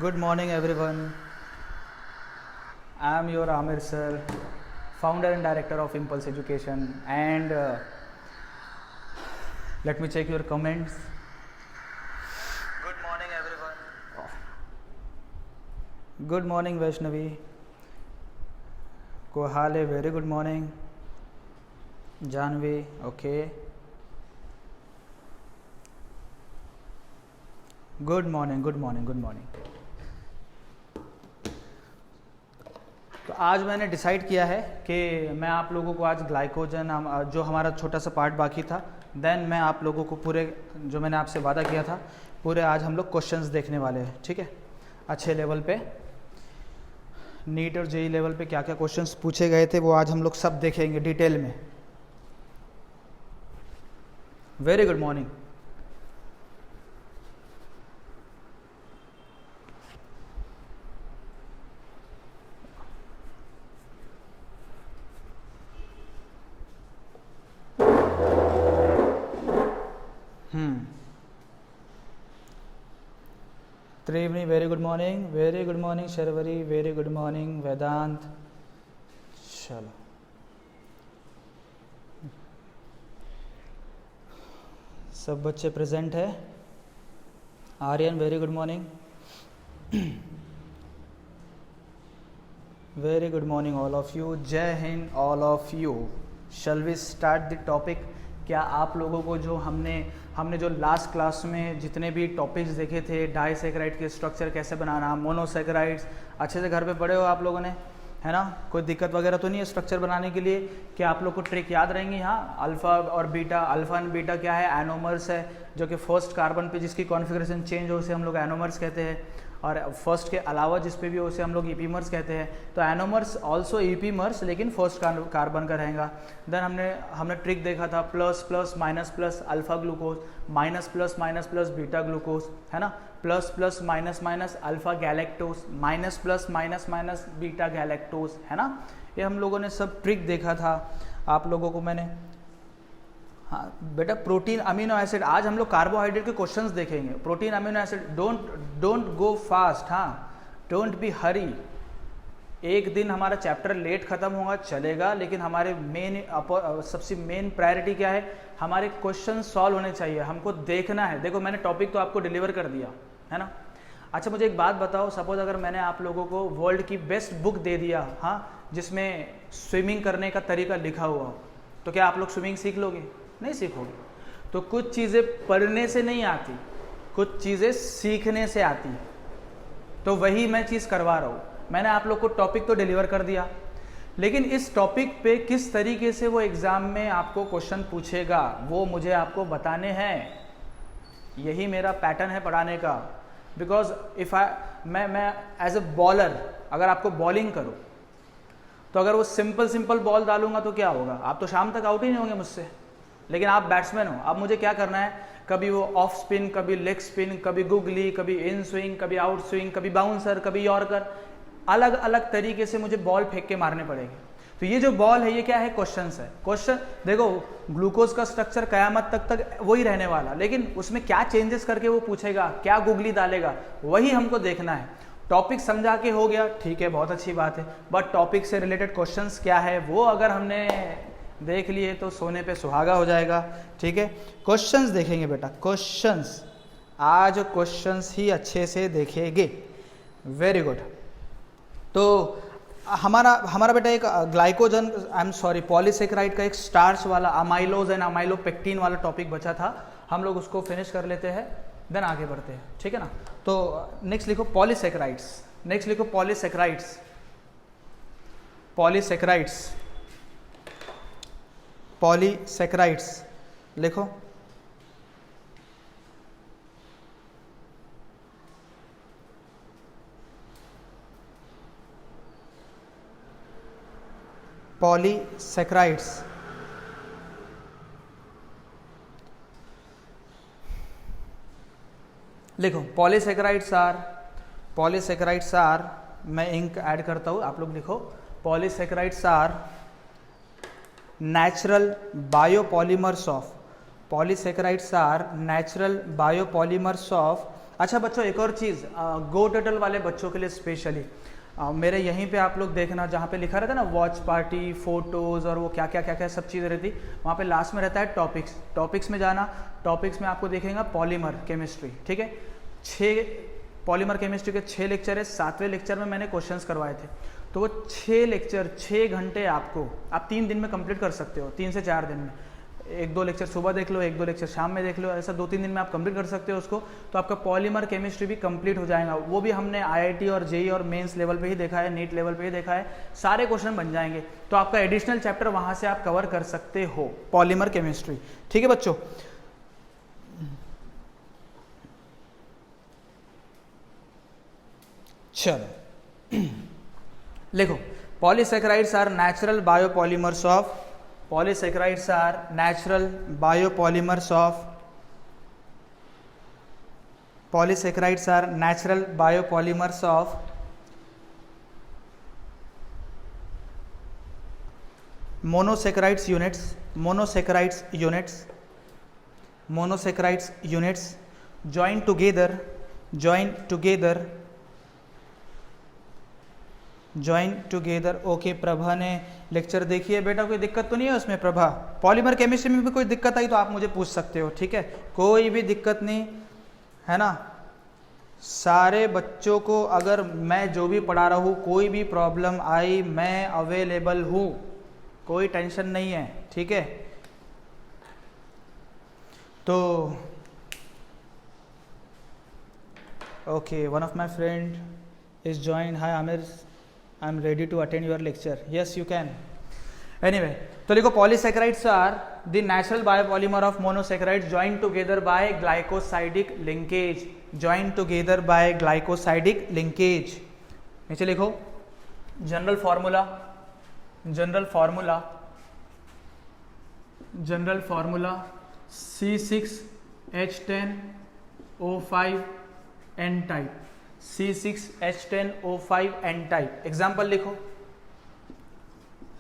Good morning, everyone. I am your Amir sir, founder and director of Impulse Education. And let me check your comments. Good morning, everyone. Good morning, Vaishnavi. Kohale, very good morning. Janvi, okay. Good morning, good morning, good morning. तो आज मैंने decide किया है कि मैं आप लोगों को आज ग्लाइकोजन जो हमारा छोटा सा पार्ट बाकी था, देन मैं आप लोगों को पूरे जो मैंने आपसे वादा किया था पूरे आज हम लोग क्वेश्चंस देखने वाले हैं। ठीक है, अच्छे लेवल पे नीट और जेई लेवल पे क्या क्या क्वेश्चंस पूछे गए थे वो आज हम लोग सब देखेंगे डिटेल में। Very good morning. Triveni, very good morning. Very good morning Sharvari, very good morning Vedant. चलो सब बच्चे प्रेजेंट है। Aryan, very good morning. Very good morning all of you. जय Hind all of you. Shall we start the topic. क्या आप लोगों को जो हमने जो लास्ट क्लास में जितने भी टॉपिक्स देखे थे, डाइसैकेराइड के स्ट्रक्चर कैसे बनाना, मोनोसैकेराइड्स, अच्छे से घर पे पढ़े हो आप लोगों ने, है ना? कोई दिक्कत वगैरह तो नहीं है स्ट्रक्चर बनाने के लिए? क्या आप लोग को ट्रिक याद रहेंगी? हाँ, अल्फ़ा और बीटा। अल्फ़ा एंड बीटा क्या है? एनोमर्स है, जो कि फर्स्ट कार्बन पे जिसकी कॉन्फ़िगरेशन चेंज हो उसे हम लोग एनोमर्स कहते हैं, और फर्स्ट के अलावा जिस पे भी उसे हम लोग ईपीमर्स कहते हैं। तो एनोमर्स ऑल्सो ईपीमर्स, लेकिन फर्स्ट कार्बन का रहेगा। देन हमने ट्रिक देखा था plus plus minus plus alpha glucose, minus plus beta glucose, है ना? Plus plus minus minus alpha galactose, minus plus minus beta galactose, है ना? ये हम लोगों ने सब ट्रिक देखा था। आप लोगों को मैंने, हाँ बेटा, प्रोटीन अमीनो एसिड, आज हम लोग कार्बोहाइड्रेट के क्वेश्चंस देखेंगे। Protein amino acid, don't go fast, हाँ, डोंट बी हरी। एक दिन हमारा चैप्टर लेट खत्म होगा चलेगा, लेकिन हमारे सबसे मेन प्रायोरिटी क्या है? हमारे क्वेश्चन सॉल्व होने चाहिए, हमको देखना है। देखो मैंने टॉपिक तो आपको डिलीवर कर दिया है ना। अच्छा मुझे एक बात बताओ, सपोज अगर मैंने आप लोगों को वर्ल्ड की बेस्ट बुक दे दिया, हाँ, जिसमें स्विमिंग करने का तरीका लिखा हुआ, तो क्या आप लोग स्विमिंग सीख लोगे? नहीं सीखोगे। तो कुछ चीज़ें पढ़ने से नहीं आती, कुछ चीज़ें सीखने से आती। तो वही मैं चीज़ करवा रहा हूँ। मैंने आप लोग को टॉपिक तो डिलीवर कर दिया, लेकिन इस टॉपिक पे किस तरीके से वो एग्ज़ाम में आपको क्वेश्चन पूछेगा वो मुझे आपको बताने हैं। यही मेरा पैटर्न है पढ़ाने का। बिकॉज मैं एज ए बॉलर अगर आपको बॉलिंग करूँ, तो अगर वो सिंपल बॉल डालूंगा तो क्या होगा? आप तो शाम तक आउट ही नहीं होंगे मुझसे। लेकिन आप बैट्समैन हो, अब मुझे क्या करना है? कभी वो ऑफ स्पिन, कभी लेग स्पिन, कभी गुगली, कभी इन स्विंग, कभी आउट स्विंग, कभी बाउंसर, कभी यॉर्कर, अलग अलग तरीके से मुझे बॉल फेंक के मारने पड़ेंगे। तो ये जो बॉल है ये क्या है? क्वेश्चंस है। क्वेश्चन देखो, ग्लूकोज का स्ट्रक्चर कयामत तक वही रहने वाला, लेकिन उसमें क्या चेंजेस करके वो पूछेगा, क्या गुगली डालेगा, वही हमको देखना है। टॉपिक समझा के हो गया, ठीक है, बहुत अच्छी बात है, बट टॉपिक से रिलेटेड क्वेश्चंस क्या है वो अगर हमने देख लिए तो सोने पे सुहागा हो जाएगा। ठीक है, क्वेश्चंस देखेंगे बेटा, क्वेश्चंस आज क्वेश्चंस ही अच्छे से देखेंगे। Very good. तो हमारा बेटा एक glycogen, I am sorry, polysaccharide का एक स्टार्च वाला अमाइलोज एंड अमाइलोपेक्टिन वाला टॉपिक बचा था, हम लोग उसको फिनिश कर लेते हैं, देन आगे बढ़ते हैं। ठीक है ना? तो नेक्स्ट लिखो पॉलीसेकेराइड्स, नेक्स्ट लिखो पॉलीसेकेराइड्स, पॉलीसेकेराइड्स, पॉलीसेकेराइड्स लिखो। पॉलीसेकेराइड्स, लिखो पॉलीसेकेराइड्स आर, मैं इंक ऐड करता हूँ, आप लोग लिखो। Polysaccharides are natural biopolymers of, polysaccharides are natural biopolymers of अच्छा बच्चों, एक और चीज़, गो टर्टल वाले बच्चों के लिए स्पेशली मेरे यहीं पे आप लोग देखना, जहाँ पे लिखा रहता है ना वॉच पार्टी, फोटोज़ और वो क्या क्या क्या क्या सब चीज़ें रहती, वहाँ पे लास्ट में रहता है टॉपिक्स। टॉपिक्स में जाना, टॉपिक्स में आपको देखेगा पॉलीमर केमिस्ट्री, ठीक है। 6 पॉलीमर केमिस्ट्री के 6 लेक्चर है। 7वें लेक्चर में मैंने क्वेश्चंस करवाए थे, तो वो 6 लेक्चर 6 घंटे आपको आप 3 दिन में कंप्लीट कर सकते हो, 3 से 4 दिन में। 1-2 लेक्चर सुबह देख लो, 1-2 लेक्चर शाम में देख लो, ऐसा 2-3 दिन में आप कंप्लीट कर सकते हो उसको, तो आपका पॉलीमर केमिस्ट्री भी कंप्लीट हो जाएगा। वो भी हमने आईआईटी और जेई और मेंस लेवल पे ही देखा है, नीट लेवल पे ही देखा है, सारे क्वेश्चन बन जाएंगे। तो आपका एडिशनल चैप्टर वहां से आप कवर कर सकते हो, पॉलीमर केमिस्ट्री, ठीक है बच्चों। चलो लिखो, polysaccharides are natural biopolymers of, polysaccharides are natural biopolymers of, polysaccharides are natural biopolymers of monosaccharides units, monosaccharides units, monosaccharides units join together, join together, join together. Okay, Prabha ने lecture देखी है बेटा, कोई दिक्कत तो नहीं है उसमें प्रभा? पॉलीमर केमिस्ट्री में भी कोई दिक्कत आई तो आप मुझे पूछ सकते हो, ठीक है, कोई भी दिक्कत नहीं है ना। सारे बच्चों को अगर मैं जो भी पढ़ा रहा हूँ कोई भी प्रॉब्लम आई मैं अवेलेबल हूँ, कोई टेंशन नहीं है, ठीक है। तो okay, one of my friend is join, hi Aamir, I am ready to attend your lecture. Yes, you can. Anyway, तो लिखो, polysaccharides are the natural biopolymer of monosaccharides joined together by glycosidic linkage. Joined together by glycosidic linkage. नीचे लिखो, general formula, general formula, general formula C6H10O5 N type, C6H10O5 N type. Example लिखो,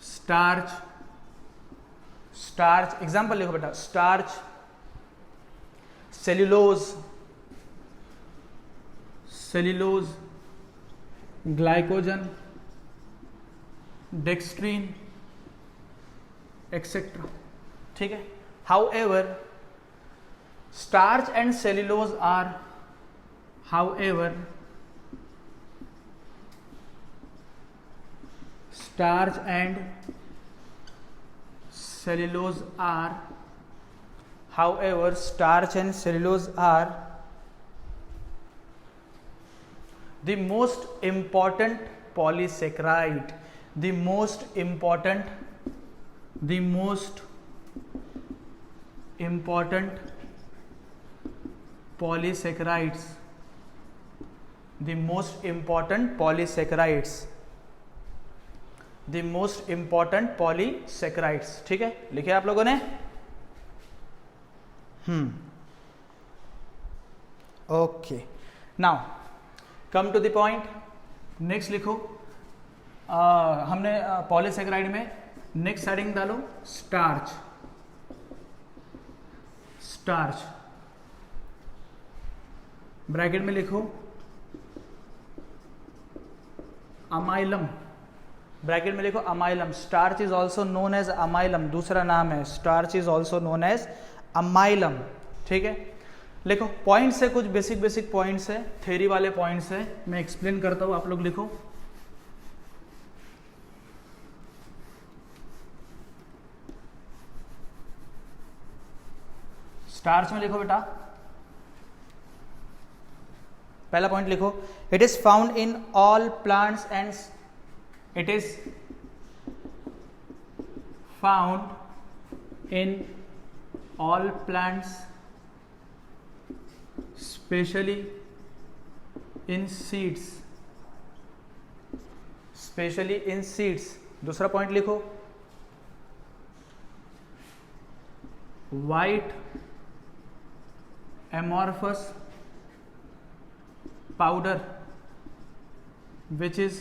starch, starch, example लिखो बेटा, starch, cellulose, cellulose, glycogen, dextrin etcetera, ठीक है। However starch and cellulose are, however starch and cellulose are, however starch and cellulose are the most important polysaccharide, the most important, the most important polysaccharides, the most important polysaccharides, the most important polysaccharides, ठीक है, लिखे आप लोगों ने? Okay, now come to the point, next लिखो, हमने polysaccharide में next heading डालो, स्टार्च, स्टार्च, ब्रैकेट में लिखो अमाइलम, ब्रैकेट में लिखो amylum. Starch is also known as amylum, दूसरा नाम है, starch is also known as amylum, ठीक है। लिखो, पॉइंट्स है, कुछ बेसिक बेसिक पॉइंट्स है, थ्योरी वाले पॉइंट्स है, मैं एक्सप्लेन करता हूं, आप लोग लिखो। स्टार्च में लिखो बेटा, पहला पॉइंट लिखो, it is found in all plants and, it is found in all plants specially in seeds, specially in seeds. दूसरा पॉइंट लिखो, white amorphous powder which is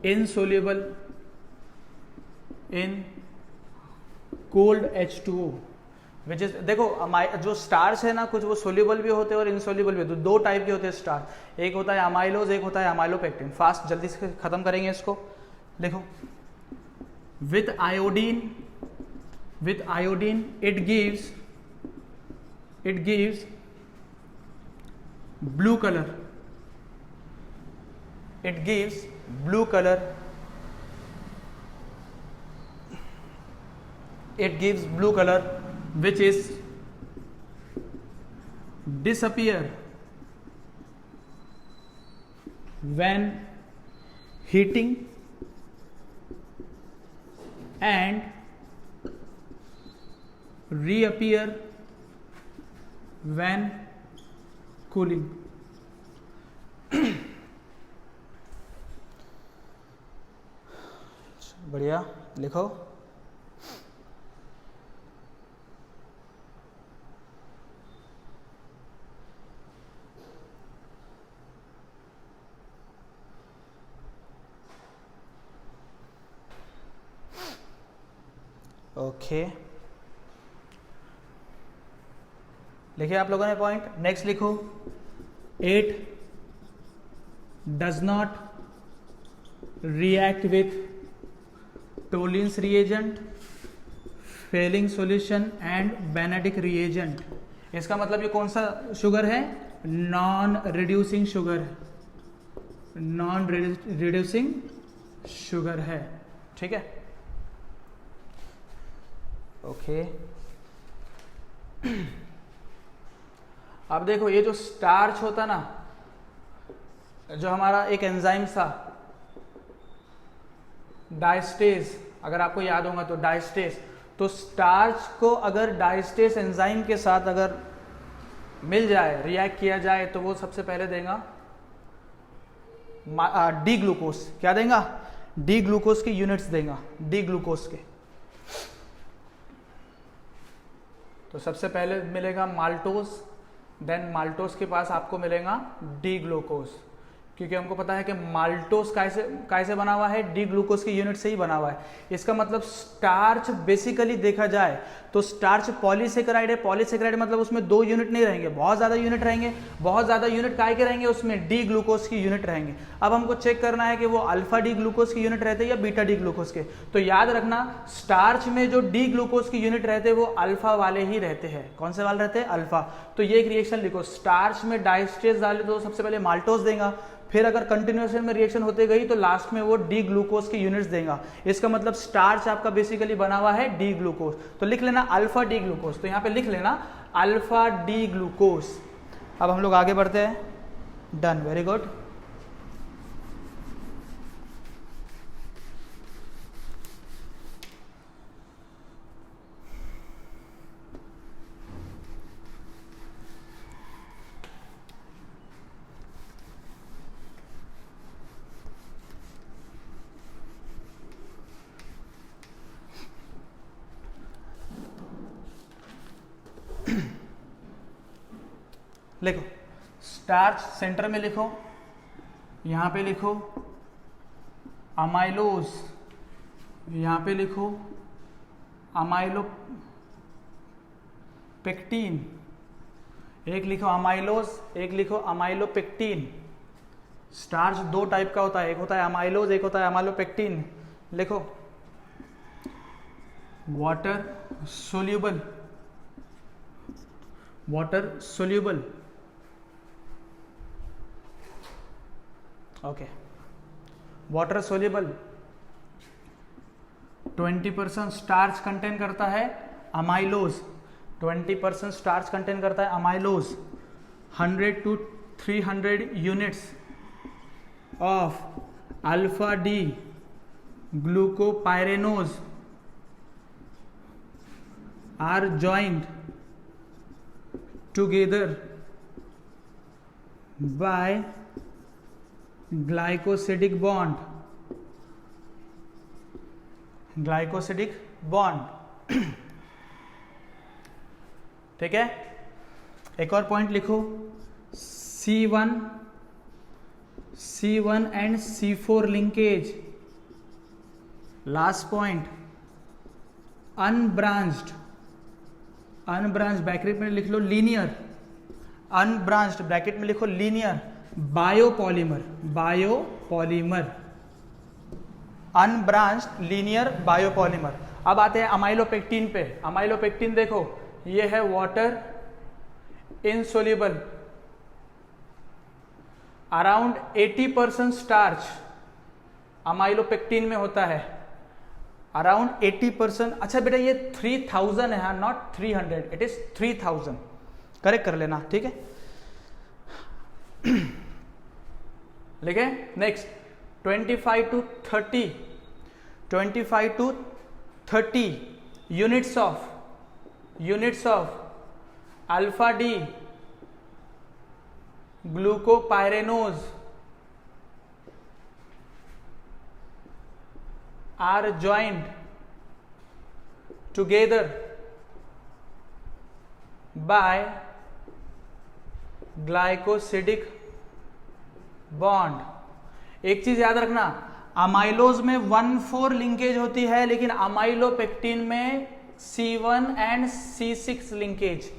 insoluble in cold H2O, which is, देखो जो starch है ना, कुछ वो soluble भी होते हैं और इनसोल्यूबल भी होते हैं, दो टाइप के होते हैं स्टार्च, एक होता है अमाइलोज, एक होता है अमाइलोपेक्टिन। फास्ट जल्दी से खत्म करेंगे इसको। देखो, with iodine it gives blue colour, it gives blue color, which is disappear when heating and reappear when cooling। बढ़िया, लिखो। ओके, लिखिए आप लोगों ने पॉइंट। नेक्स्ट लिखो, it does not react with Tollens reagent, Fehling solution and Benedict reagent. इसका मतलब ये कौन सा शुगर है? नॉन रिड्यूसिंग शुगर है, नॉन रिड्यूसिंग शुगर है। ठीक है, ओके। अब देखो, ये जो स्टार्च होता ना, जो हमारा एक एंजाइम था डायस्टेज, अगर आपको याद होगा तो डायस्टेज, तो स्टार्च को अगर डायस्टेज एंजाइम के साथ अगर मिल जाए, रिएक्ट किया जाए, तो वो सबसे पहले देगा डी ग्लूकोज। क्या देगा? डी ग्लूकोज की यूनिट्स देगा, डी ग्लूकोज के। तो सबसे पहले मिलेगा माल्टोज, देन माल्टोज के पास आपको मिलेगा डी ग्लूकोज, क्योंकि हमको पता है कि माल्टोज कैसे बना हुआ है? डी ग्लूकोज की यूनिट से ही बना हुआ है। इसका मतलब स्टार्च बेसिकली देखा जाए तो स्टार्च पॉलीसेकेराइड है। पॉलीसेकेराइड मतलब उसमें दो यूनिट नहीं रहेंगे, बहुत ज्यादा यूनिट रहेंगे। बहुत ज्यादा यूनिट काय के रहेंगे? उसमें डी ग्लूकोज की यूनिट रहेंगे। अब हमको चेक करना है कि वो अल्फा डी ग्लूकोज की यूनिट रहते हैं या बीटा डी ग्लूकोज के। तो याद रखना, स्टार्च में जो डी ग्लूकोज की यूनिट रहते हैं वो अल्फा वाले ही रहते हैं। कौन से वाले रहते हैं? अल्फा। तो ये एक रिएक्शन लिखो, स्टार्च में डायस्टेज डाले तो सबसे पहले माल्टोज देगा, फिर अगर कंटिन्यूएशन में रिएक्शन होते गई तो लास्ट में वो डी ग्लूकोज की यूनिट्स देगा। इसका मतलब स्टार्च आपका बेसिकली बना हुआ है डी ग्लूकोज। तो लिख लेना अल्फा डी ग्लूकोज, तो यहां पे लिख लेना अल्फा डी ग्लूकोज। अब हम लोग आगे बढ़ते हैं। Done, very good. लिखो, स्टार्च सेंटर में लिखो, यहां पे लिखो अमाइलोज, यहां पे लिखो अमाइलोपेक्टिन। एक लिखो अमाइलोज, एक लिखो अमाइलोपेक्टिन। स्टार्च दो टाइप का होता है, एक होता है अमाइलोज, एक होता है अमाइलोपेक्टिन। लिखो water soluble, water soluble. Okay, water soluble 20% starch content करता है अमाइलोज, 20% स्टार्च कंटेन करता है amylose. 100 to 300 units of alpha D glucopyranose are joined together by glycosidic bond, glycosidic bond. ठीक है, एक और पॉइंट लिखो, C1 and C4 linkage. Last point, unbranch bracket में लिख लो लीनियर, अनब्रांच्ड ब्रैकेट में लिखो linear biopolymer, biopolymer, unbranched linear biopolymer. अब आते हैं अमाइलोपेक्टिन पे। अमाइलोपेक्टिन देखो ये है water insoluble, around 80% starch amylopectin में होता है, अराउंड 80%। अच्छा बेटा ये 3000 है, नॉट 300, इट इज 3000, करेक्ट कर लेना, ठीक है। लिखे next 25 to 30 units of alpha D glucopyranose are joined together by glycosidic bond. एक चीज याद रखना, अमाइलोज में 1,4 लिंकेज होती है, लेकिन अमाइलोपेक्टिन में C1 एंड C6 लिंकेज।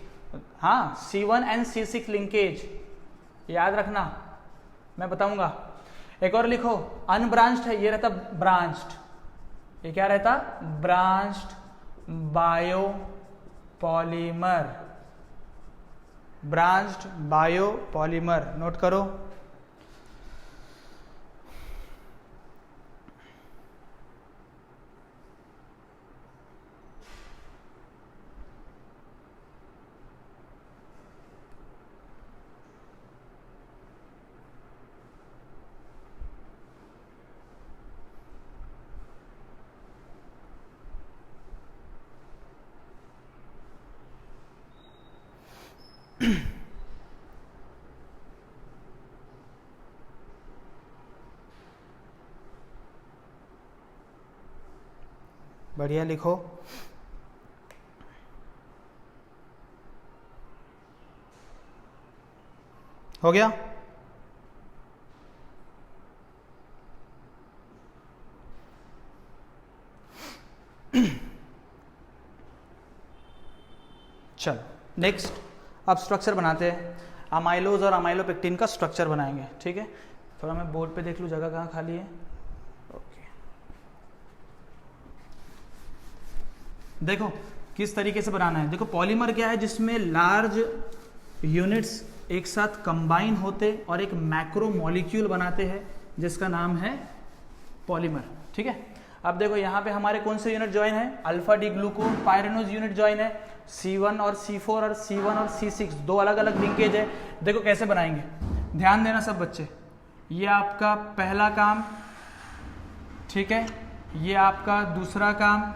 हाँ, C1 एंड C6 लिंकेज याद रखना, मैं बताऊंगा। एक और लिखो, अनब्रांच्ड है, ये रहता ब्रांच्ड, ये क्या रहता branched biopolymer, branched biopolymer, note करो। बढ़िया लिखो। हो गया? चलो नेक्स्ट, अब स्ट्रक्चर बनाते हैं। अमाइलोज और अमाइलोपेक्टिन का स्ट्रक्चर बनाएंगे, ठीक है। थोड़ा मैं बोर्ड पे देख लूँ जगह कहाँ खाली है। ओके, देखो किस तरीके से बनाना है। देखो पॉलीमर क्या है, जिसमें लार्ज यूनिट्स एक साथ कंबाइन होते और एक मैक्रो मॉलिक्यूल बनाते हैं, जिसका नाम है पॉलीमर, ठीक है। अब देखो यहाँ पे हमारे कौन से यूनिट ज्वाइन है, alpha D glucopyranose unit join है, C1 और C4 और C1 और C6 दो अलग अलग लिंकेज है। देखो कैसे बनाएंगे, ध्यान देना सब बच्चे। ये आपका पहला काम, ठीक है, ये आपका दूसरा काम,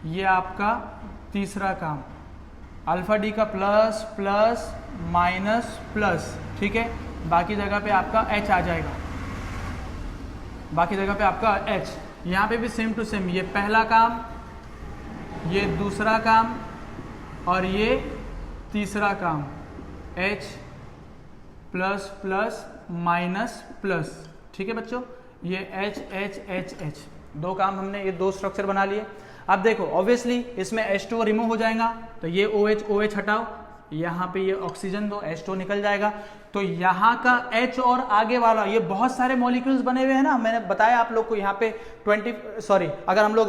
ये आपका तीसरा काम। अल्फा डी का प्लस प्लस माइनस प्लस, ठीक है। बाकी जगह पे आपका H आ जाएगा, बाकी जगह पे आपका H। यहाँ पे भी सेम टू सेम, ये पहला काम, ये दूसरा काम और ये तीसरा काम, H plus plus minus plus, ठीक है बच्चों। ये H H H H दो काम हमने, ये दो स्ट्रक्चर बना लिए। अब देखो ऑब्वियसली इसमें H2 रिमूव हो जाएगा, तो ये OH हटाओ, यहाँ पे ये ऑक्सीजन दो, H2 निकल जाएगा। तो यहाँ का H और आगे वाला, ये बहुत सारे मॉलिक्यूल्स बने हुए हैं ना, मैंने बताया आप लोग को। यहाँ पे अगर हम लोग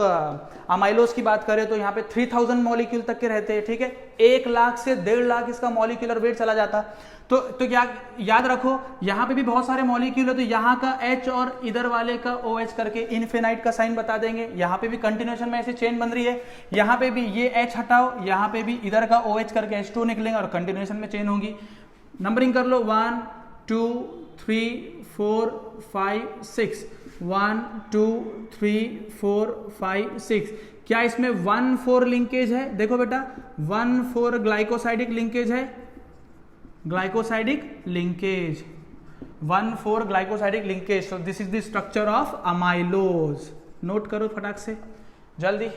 अमाइलोज की बात करें तो यहाँ पे 3000 मॉलिक्यूल तक के रहते हैं, ठीक है। 1 लाख से 1.5 लाख इसका मॉलिक्यूलर वेट चला जाता। तो क्या याद रखो, यहाँ पे भी बहुत सारे मॉलिक्यूल है, तो यहाँ का H और इधर वाले का OH करके इनफिनाइट का साइन बता देंगे। यहाँ पे भी कंटिन्यूएशन में ऐसी चेन बन रही है, यहाँ पे भी ये H हटाओ, यहाँ पे भी इधर का OH करके H2 निकलेंगे और कंटिन्यूएशन में चेन होगी। नंबरिंग कर लो, 1 2 3 4 5 6, 1 2 3 4 5 6। क्या इसमें 1,4 लिंकेज है? देखो बेटा 1,4 ग्लाइकोसाइडिक लिंकेज है, glycosidic linkage, 1,4 glycosidic linkage. So this is the structure of amylose. Note करो फटाक से जल्दी।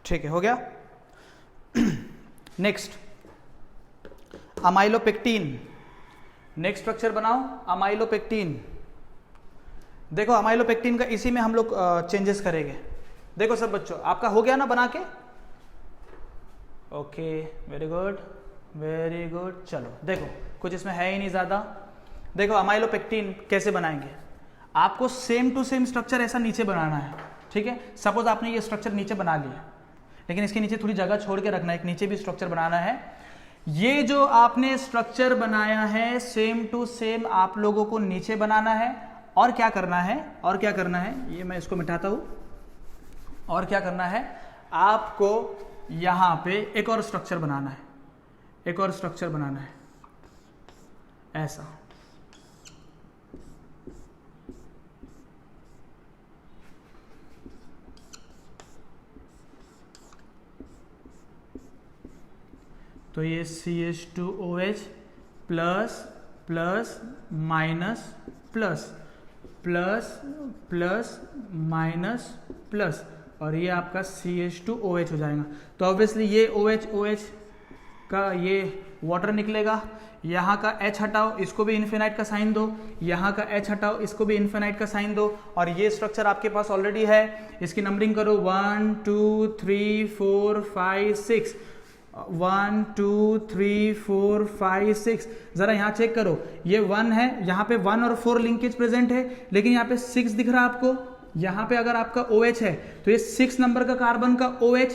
ठीक है, हो गया। Next amylopectin. नेक्स्ट स्ट्रक्चर बनाओ अमाइलोपेक्टिन। देखो अमाइलोपेक्टिन का इसी में हम लोग चेंजेस करेंगे। देखो सब बच्चों, आपका हो गया ना बना के? Okay, very good very good. चलो देखो, कुछ इसमें है ही नहीं ज़्यादा। देखो अमाइलोपेक्टिन कैसे बनाएंगे, आपको सेम टू सेम स्ट्रक्चर ऐसा नीचे बनाना है। ठीक है, सपोज आपने ये स्ट्रक्चर नीचे बना लिया, लेकिन इसके नीचे थोड़ी जगह छोड़ के रखना है, एक नीचे भी स्ट्रक्चर बनाना है। ये जो आपने स्ट्रक्चर बनाया है सेम टू सेम आप लोगों को नीचे बनाना है। और क्या करना है, और क्या करना है, ये मैं इसको मिटाता हूं। और क्या करना है, आपको यहां पे एक और स्ट्रक्चर बनाना है, एक और स्ट्रक्चर बनाना है ऐसा। तो ये CH2OH plus plus minus plus plus plus minus plus, और ये आपका CH2OH हो जाएगा। तो ऑब्वियसली ये OH का ये वाटर निकलेगा। यहाँ का H हटाओ, इसको भी इन्फिनाइट का साइन दो, यहाँ का H हटाओ, इसको भी इन्फिनाइट का साइन दो। और ये स्ट्रक्चर आपके पास ऑलरेडी है, इसकी नंबरिंग करो 1 2 3 4 5 6, 1 2 3 4 5 6। जरा यहाँ चेक करो, ये 1 है, यहाँ पे 1 और 4 लिंकेज प्रेजेंट है, लेकिन यहाँ पे 6 दिख रहा है आपको। यहाँ पे अगर आपका OH है तो ये 6 नंबर का कार्बन का OH,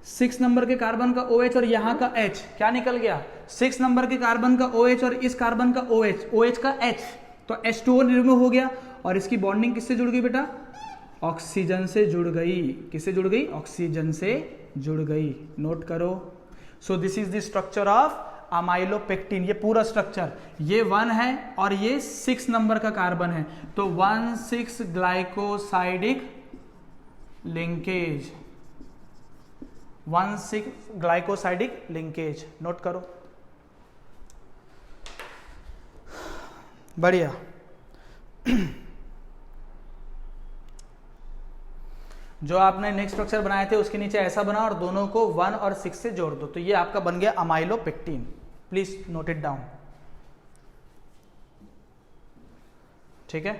6 नंबर के कार्बन का OH, और यहाँ का H क्या निकल गया, 6 नंबर के कार्बन का OH और इस कार्बन का OH, OH का H, तो H2O रिमूव हो गया। और इसकी बॉन्डिंग किससे जुड़ गई बेटा, ऑक्सीजन से जुड़ गई। किससे जुड़ गई, ऑक्सीजन से जुड़ गई। नोट करो। So this is the structure of amylopectin. ये पूरा स्ट्रक्चर, ये 1 है और ये 6 नंबर का कार्बन है, तो 1,6 glycosidic linkage, 1,6 glycosidic linkage. Note करो, बढ़िया। जो आपने नेक्स्ट स्ट्रक्चर बनाए थे उसके नीचे ऐसा बना और दोनों को 1 और 6 से जोड़ दो, तो ये आपका बन गया amylopectin. Please note it down. ठीक है,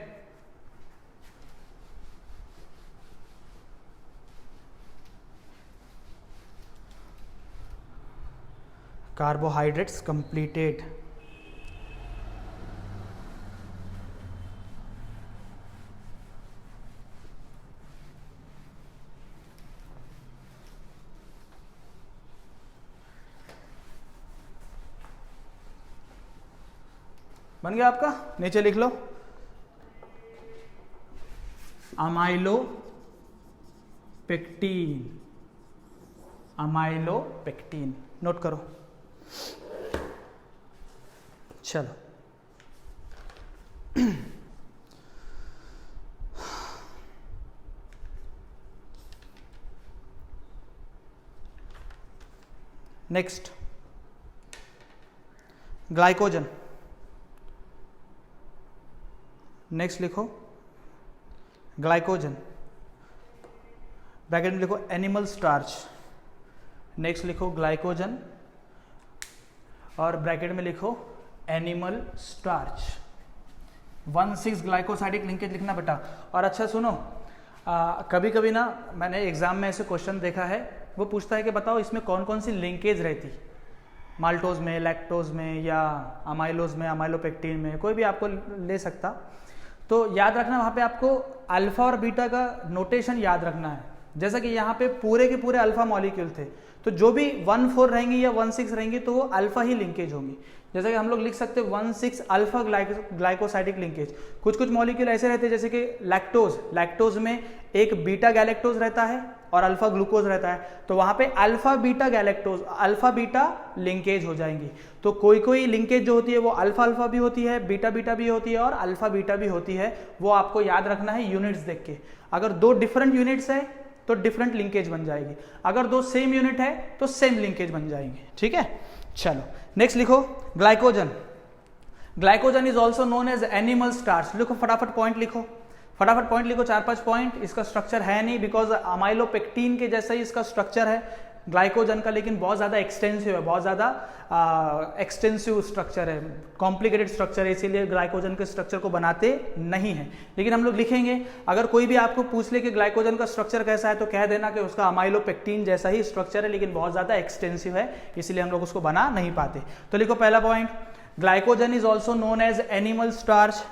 कार्बोहाइड्रेट्स कंप्लीटेड। बन गया आपका, नीचे लिख लो अमाइलोपेक्टिन, अमाइलोपेक्टिन। नोट करो। चलो नेक्स्ट, ग्लाइकोजन। नेक्स्ट लिखो ग्लाइकोजन, ब्रैकेट में लिखो एनिमल स्टार्च। नेक्स्ट लिखो ग्लाइकोजन और ब्रैकेट में लिखो एनिमल स्टार्च। 1,6 ग्लाइकोसाइडिक लिंकेज लिखना बेटा। और अच्छा सुनो, कभी कभी ना मैंने एग्जाम में ऐसे क्वेश्चन देखा है, वो पूछता है कि बताओ इसमें कौन कौन सी लिंकेज रहती, माल्टोज में, लैक्टोज में, या अमाइलोज में, अमाइलोपेक्टिन में, कोई भी आपको ले सकता। तो याद रखना वहाँ पे आपको अल्फा और बीटा का नोटेशन याद रखना है। जैसा कि यहाँ पे पूरे के पूरे अल्फा मॉलिक्यूल थे, तो जो भी 1,4 रहेंगी या 1,6 रहेंगी तो वो अल्फा ही लिंकेज होंगी। जैसा कि हम लोग लिख सकते हैं 1,6 अल्फा ग्लाइकोसाइडिक लिंकेज। कुछ कुछ मॉलिक्यूल ऐसे रहते हैं जैसे कि लैक्टोज में एक बीटा गैलेक्टोज रहता है और अल्फा ग्लूकोज रहता है, तो वहां पे अल्फा बीटा लिंकेज हो जाएंगी। तो कोई कोई लिंकेज जो होती है वो अल्फा अल्फा भी होती है, बीटा बीटा भी होती है और अल्फा बीटा भी होती है। वो आपको याद रखना है यूनिट्स देख के। अगर दो डिफरेंट यूनिट्स है तो डिफरेंट लिंकेज बन जाएगी, अगर दो सेम यूनिट है तो सेम लिंकेज बन जाएंगे। ठीक है, चलो नेक्स्ट लिखो glycogen is also known as animal starch. लिखो फटाफट पॉइंट लिखो, 4-5 पॉइंट। इसका स्ट्रक्चर है नहीं बिकॉज अमाइलोपेक्टिन के जैसा ही इसका स्ट्रक्चर है ग्लाइकोजन का, लेकिन बहुत ज्यादा एक्सटेंसिव है, बहुत ज्यादा एक्सटेंसिव स्ट्रक्चर है, कॉम्प्लिकेटेड स्ट्रक्चर है, इसीलिए ग्लाइकोजन के स्ट्रक्चर को बनाते नहीं है। लेकिन हम लोग लिखेंगे, अगर कोई भी आपको पूछ ले कि ग्लाइकोजन का स्ट्रक्चर कैसा है तो कह देना कि उसका अमाइलोपेक्टिन जैसा ही स्ट्रक्चर है, लेकिन बहुत ज्यादा एक्सटेंसिव है, इसलिए हम लोग उसको बना नहीं पाते। तो लिखो पहला point, glycogen is also known as animal starch.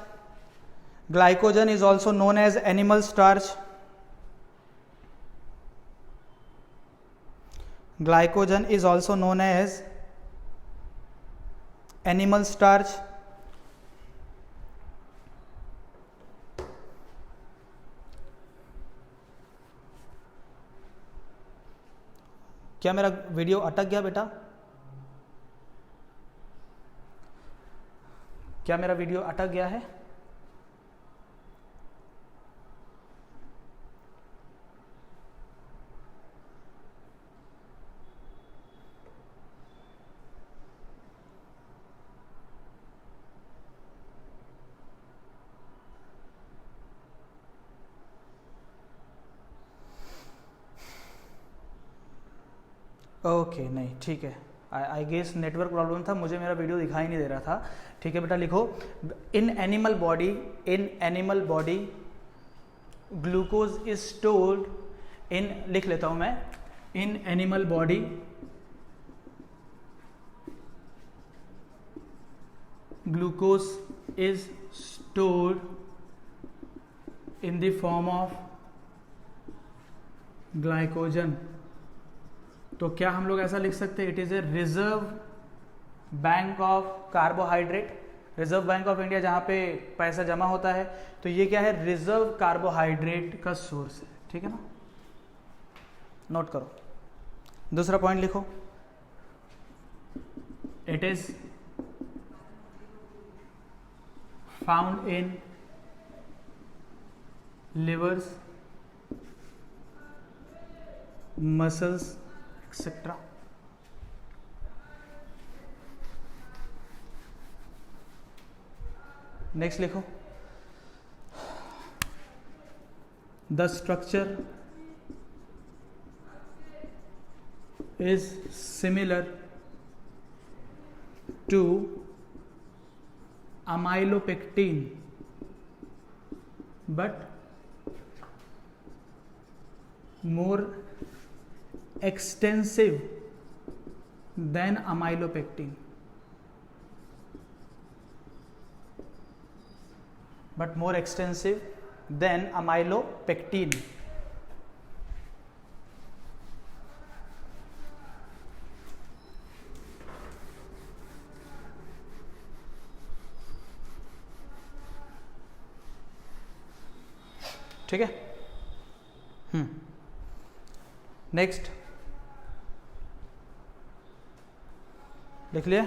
Glycogen is also known as animal starch. Glycogen is also known as animal starch. क्या मेरा वीडियो अटक गया बेटा? क्या मेरा वीडियो अटक गया है? ओके नहीं, ठीक है, आई गेस नेटवर्क प्रॉब्लम था, मुझे मेरा वीडियो दिखाई नहीं दे रहा था। ठीक है बेटा, लिखो in animal body glucose is stored in, लिख लेता हूं मैं, in animal body glucose is stored in the form of glycogen. तो क्या हम लोग ऐसा लिख सकते हैं, it is a reserve bank of carbohydrate, reserve bank of India जहां पे पैसा जमा होता है, तो ये क्या है, रिजर्व कार्बोहाइड्रेट का सोर्स है। ठीक है ना, नोट करो। दूसरा पॉइंट लिखो, it is found in livers, muscles etcetera. Next लिखो, the structure is similar to amylopectin but more extensive than amylopectin, but more extensive than amylopectin। ठीक है, नेक्स्ट लिख लिया,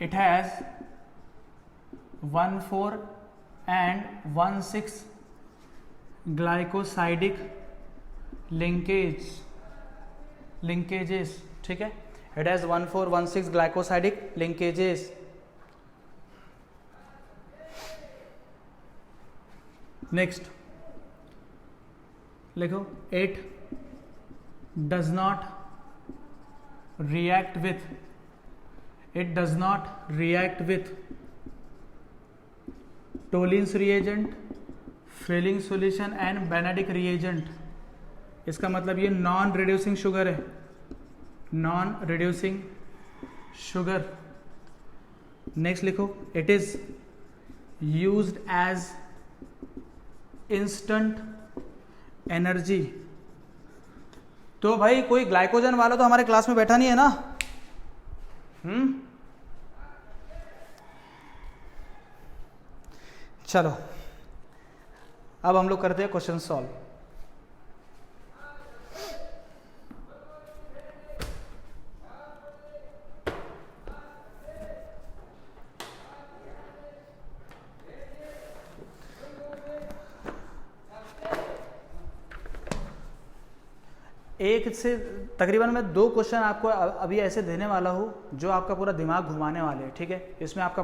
it has 1,4 and 1,6 glycosidic linkages। ठीक है, it has 1,4 1,6 glycosidic linkages। Next लिखो, it does not react with Tollens reagent, Frilling solution and Benedict reagent। इसका मतलब ये नॉन रिड्यूसिंग शुगर है, नॉन रिड्यूसिंग शुगर नेक्स्ट लिखो, it is used as instant energy. तो भाई कोई ग्लाइकोजन वाला तो हमारे क्लास में बैठा नहीं है ना? चलो अब हम लोग करते हैं क्वेश्चन सॉल्व। एक से तकरीबन मैं 2 क्वेश्चन आपको अभी ऐसे देने वाला हूँ जो आपका पूरा दिमाग घुमाने वाले हैं, ठीक है? इसमें आपका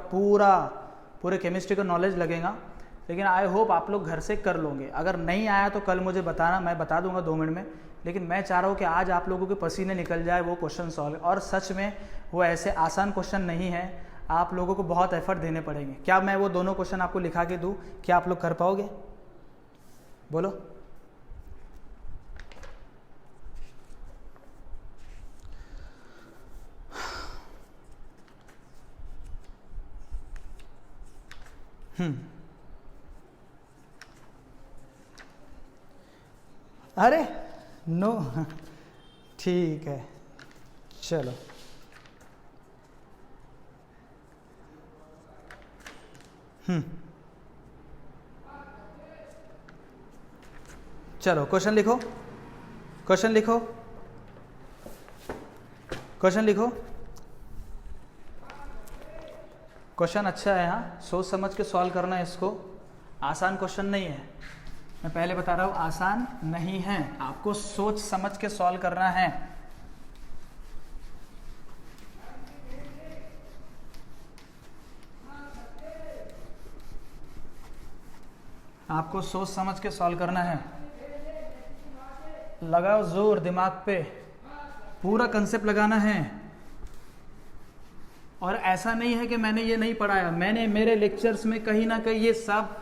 पूरे केमिस्ट्री का नॉलेज लगेगा, लेकिन आई होप आप लोग घर से कर लोगे। अगर नहीं आया तो कल मुझे बताना, मैं बता दूंगा 2 मिनट में, लेकिन मैं चाह रहा हूँ कि आज आप लोगों के पसीने निकल जाए वो क्वेश्चन सॉल्व। और सच में वो ऐसे आसान क्वेश्चन नहीं है, आप लोगों को बहुत एफर्ट देने पड़ेंगे। क्या मैं वो दोनों क्वेश्चन आपको लिखा के दूँ? क्या आप लोग कर पाओगे? बोलो। अरे नो, ठीक है, चलो चलो क्वेश्चन लिखो, क्वेश्चन लिखो, क्वेश्चन लिखो। क्वेश्चन अच्छा है, हाँ, सोच समझ के सॉल्व करना है इसको। आसान क्वेश्चन नहीं है, मैं पहले बता रहा हूँ, आसान नहीं है, आपको सोच समझ के सॉल्व करना है। आपको सोच समझ के सॉल्व करना है। लगाओ जोर दिमाग पे, पूरा कंसेप्ट लगाना है। और ऐसा नहीं है कि मैंने ये नहीं पढ़ाया, मैंने मेरे लेक्चर्स में कहीं ना कहीं ये सब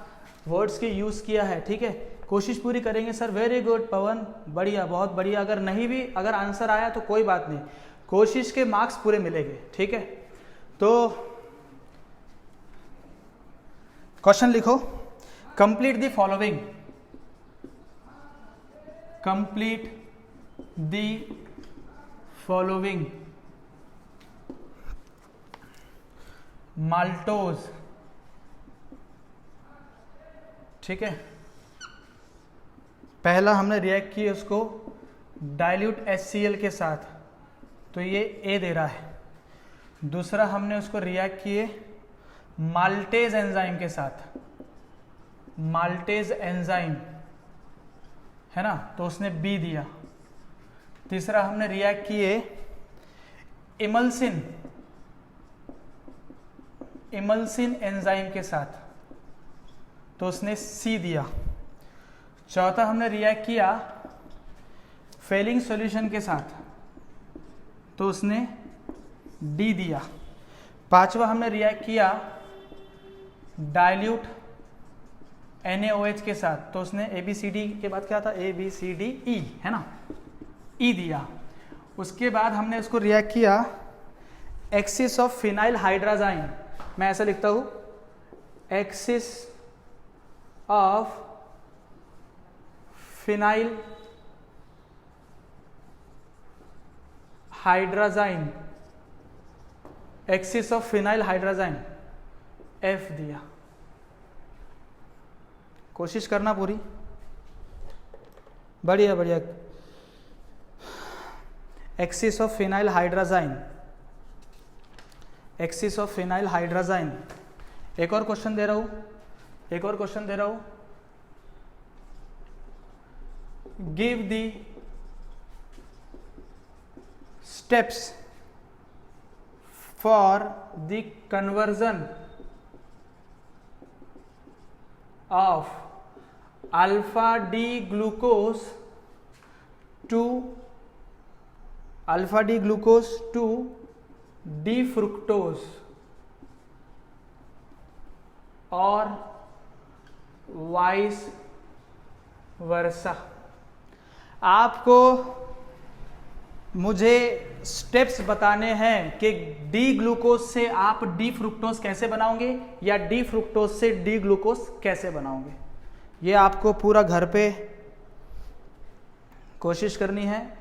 वर्ड्स के यूज़ किया है, ठीक है? कोशिश पूरी करेंगे सर। वेरी गुड पवन, बढ़िया, बहुत बढ़िया। अगर नहीं भी, अगर आंसर आया तो कोई बात नहीं, कोशिश के मार्क्स पूरे मिलेंगे, ठीक है? तो क्वेश्चन लिखो, complete the following, complete the following maltose, ठीक है? पहला हमने रिएक्ट किया उसको डाइल्यूट HCl के साथ, तो ये ए दे रहा है। दूसरा हमने उसको रिएक्ट किए माल्टेज एंजाइम के साथ, माल्टेज एंजाइम है ना, तो उसने बी दिया। तीसरा हमने रिएक्ट किए इमल्सिन, इमल्सिन एंजाइम के साथ, तो उसने सी दिया। चौथा हमने रिएक्ट किया फेलिंग सॉल्यूशन के साथ, तो उसने डी दिया। पांचवा हमने रिएक्ट किया डाइल्यूट NaOH के साथ, तो उसने ABCD के बाद क्या था, ABCDE है ना, E दिया। उसके बाद हमने उसको रिएक्ट किया एक्सिस ऑफ फिनाइल हाइड्राजाइन, मैं ऐसा लिखता हूं, excess of phenyl hydrazine, excess of phenyl hydrazine F दिया। कोशिश करना पूरी, बढ़िया बढ़िया। Excess of phenyl hydrazine, excess of phenyl hydrazine. एक और क्वेश्चन दे रहा हूं, एक और क्वेश्चन दे रहा हूं, give the steps for the conversion of alpha D glucose to D fructose और वाइस वर्सा। आपको मुझे स्टेप्स बताने हैं कि डी ग्लूकोज से आप डी फ्रुक्टोज कैसे बनाओगे या डी फ्रुक्टोज से डी ग्लूकोज कैसे बनाओगे। ये आपको पूरा घर पे कोशिश करनी है।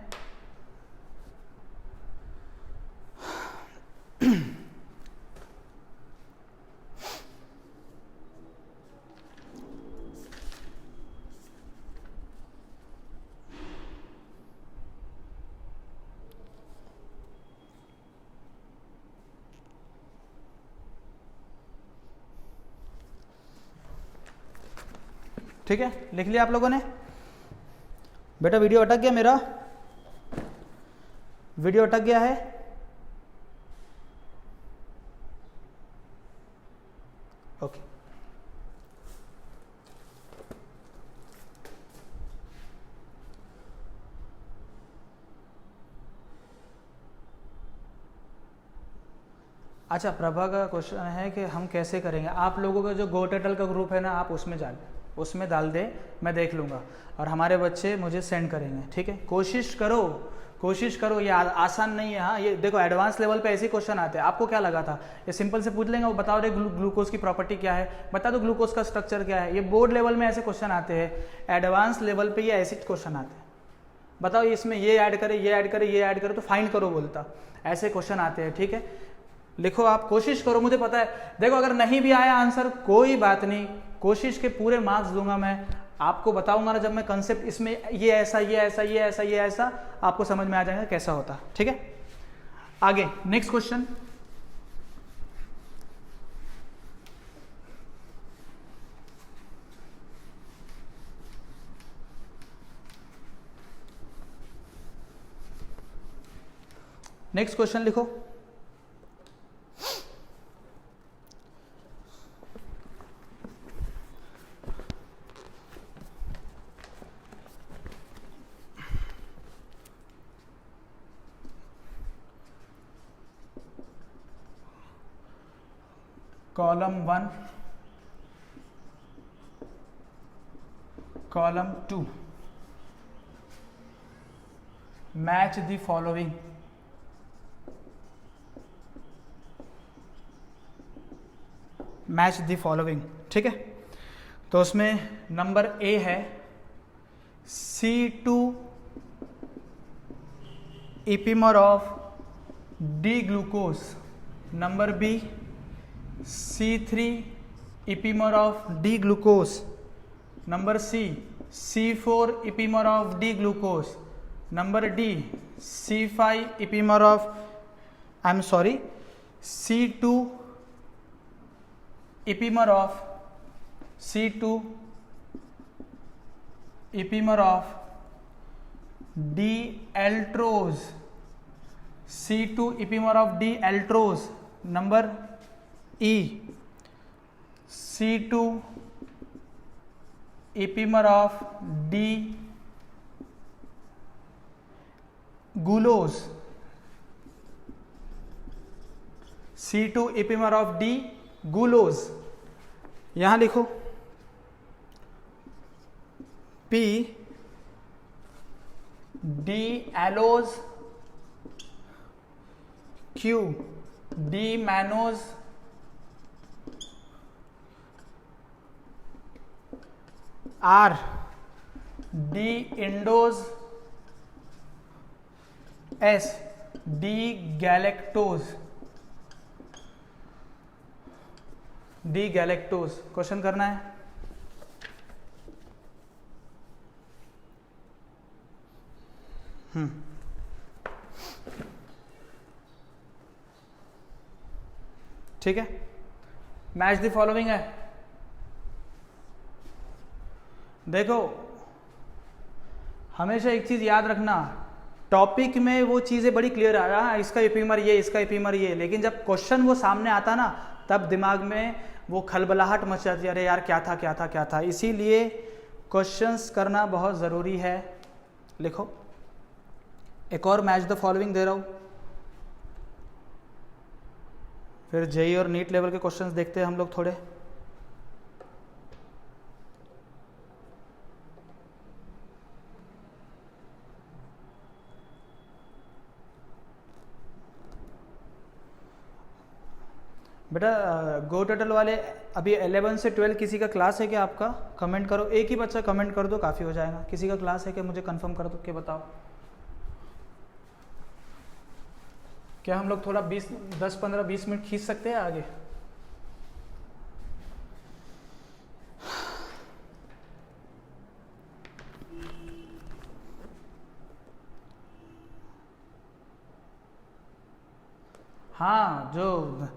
ठीक है, लिख लिया आप लोगों ने? बेटा वीडियो अटक गया, मेरा वीडियो अटक गया है? ओके। अच्छा, प्रभा का क्वेश्चन है कि हम कैसे करेंगे। आप लोगों का जो गोटेटल का ग्रुप है ना, आप उसमें डाल दे, मैं देख लूँगा और हमारे बच्चे मुझे सेंड करेंगे। ठीक है, कोशिश करो। ये आसान नहीं है। हाँ, ये देखो एडवांस लेवल पे ऐसे क्वेश्चन आते हैं। आपको क्या लगा था? ये सिंपल से पूछ लेंगे, वो बताओ रे ग्लूकोज की प्रॉपर्टी क्या है, बता दो ग्लूकोज का स्ट्रक्चर क्या है। ये बोर्ड लेवल में ऐसे क्वेश्चन आते हैं, एडवांस लेवल पे ये ऐसे क्वेश्चन आते हैं। बताओ इसमें ये ऐड करे तो फाइंड करो बोलता, ऐसे क्वेश्चन आते हैं। ठीक है, लिखो, आप कोशिश करो। मुझे पता है, देखो अगर नहीं भी आया आंसर कोई बात नहीं, कोशिश के पूरे मार्क्स दूंगा मैं। आपको बताऊंगा ना जब मैं कंसेप्ट, इसमें ये ऐसा आपको समझ में आ जाएगा कैसा होता। ठीक है, आगे नेक्स्ट क्वेश्चन। नेक्स्ट क्वेश्चन लिखो। Column 1, column 2, match the following. Match the following. ठीक है, तो उसमें नंबर ए है C2 epimer of D glucose, number B C3 epimer of D glucose, number C C4 epimer of D glucose, number D C5 epimer of C2 epimer of D altrose, C2 epimer of D altrose, number E C2 epimer of D gulose, C2 epimer of D gulose. यहां लिखो P D allose, Q D mannose, R D idose, S D galactose. Question करना है। ठीक है, match the following है। देखो हमेशा एक चीज याद रखना, टॉपिक में वो चीजें बड़ी क्लियर आ रहा है, इसका इपीमर ये, इसका इपीमर ये, लेकिन जब क्वेश्चन वो सामने आता ना तब दिमाग में वो खलबलाहट मच जाती है, अरे यार क्या था। इसीलिए क्वेश्चंस करना बहुत ज़रूरी है। लिखो, एक और मैच द फॉलोइंग दे रहा हूँ, फिर जेई और नीट लेवल के क्वेश्चंस देखते हैं हम लोग थोड़े। बेटा गो टोटल वाले अभी 11 से 12 किसी का क्लास है क्या आपका? कमेंट करो, एक ही बच्चा कमेंट कर दो, काफ़ी हो जाएगा। किसी का क्लास है क्या? मुझे कंफर्म कर दो, क्या बताओ। क्या हम लोग थोड़ा 10-15-20 मिनट खींच सकते हैं आगे? हाँ, जो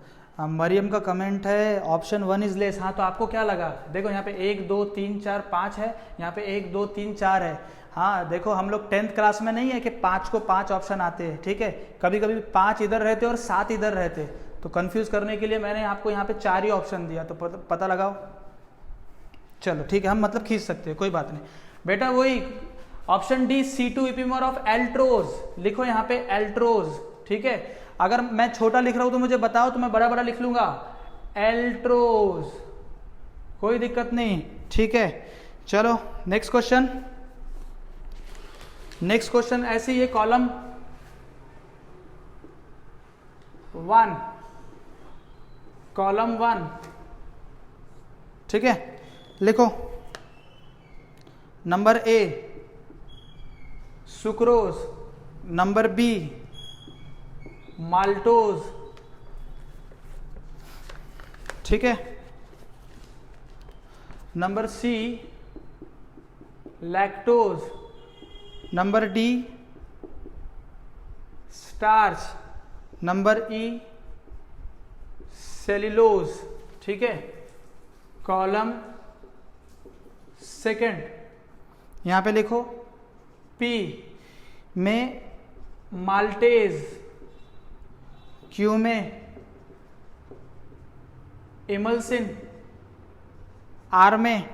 मरियम का कमेंट है ऑप्शन 1 इज लेस। हाँ, तो आपको क्या लगा? देखो यहाँ पे 1 2 3 4 5 है, यहाँ पे 1 2 3 4 है। हाँ देखो, हम लोग 10th क्लास में नहीं है कि 5 को 5 ऑप्शन आते हैं, ठीक है। कभी कभी 5 इधर रहते और 7 इधर रहते, तो कंफ्यूज करने के लिए मैंने आपको यहाँ पे 4 ही ऑप्शन दिया, तो पता लगाओ। चलो ठीक है, हम मतलब खींच सकते हैं, कोई बात नहीं बेटा। वही option D C2 epimer of Altroz, लिखो यहाँ पे एल्ट्रोज, ठीक है। अगर मैं छोटा लिख रहा हूं तो मुझे बताओ, तो मैं बड़ा बड़ा लिख लूंगा एल्ट्रोज, कोई दिक्कत नहीं, ठीक है। चलो नेक्स्ट क्वेश्चन। नेक्स्ट क्वेश्चन ऐसे ही है, कॉलम 1, कॉलम 1, ठीक है। लिखो number A sucrose, number B maltose, ठीक है। Number C lactose, number D starch, number E cellulose, ठीक है। कॉलम सेकंड, यहां पे लिखो पी में माल्टेज, क्यू में इमल्सिन, आर में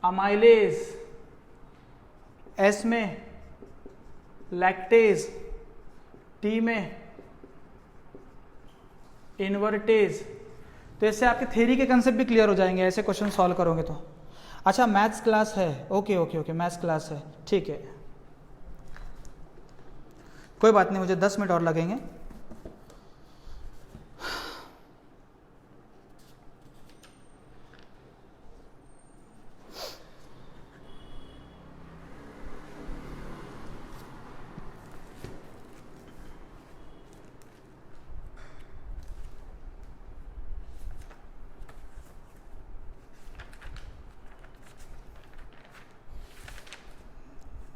अमाइलेज, एस में लैक्टेज, टी में इन्वर्टेज। तो इससे आपके थ्योरी के कंसेप्ट भी क्लियर हो जाएंगे ऐसे क्वेश्चन सॉल्व करोगे तो। अच्छा मैथ्स क्लास है, okay okay okay, maths class है, ठीक है, कोई बात नहीं, मुझे 10 मिनट और लगेंगे।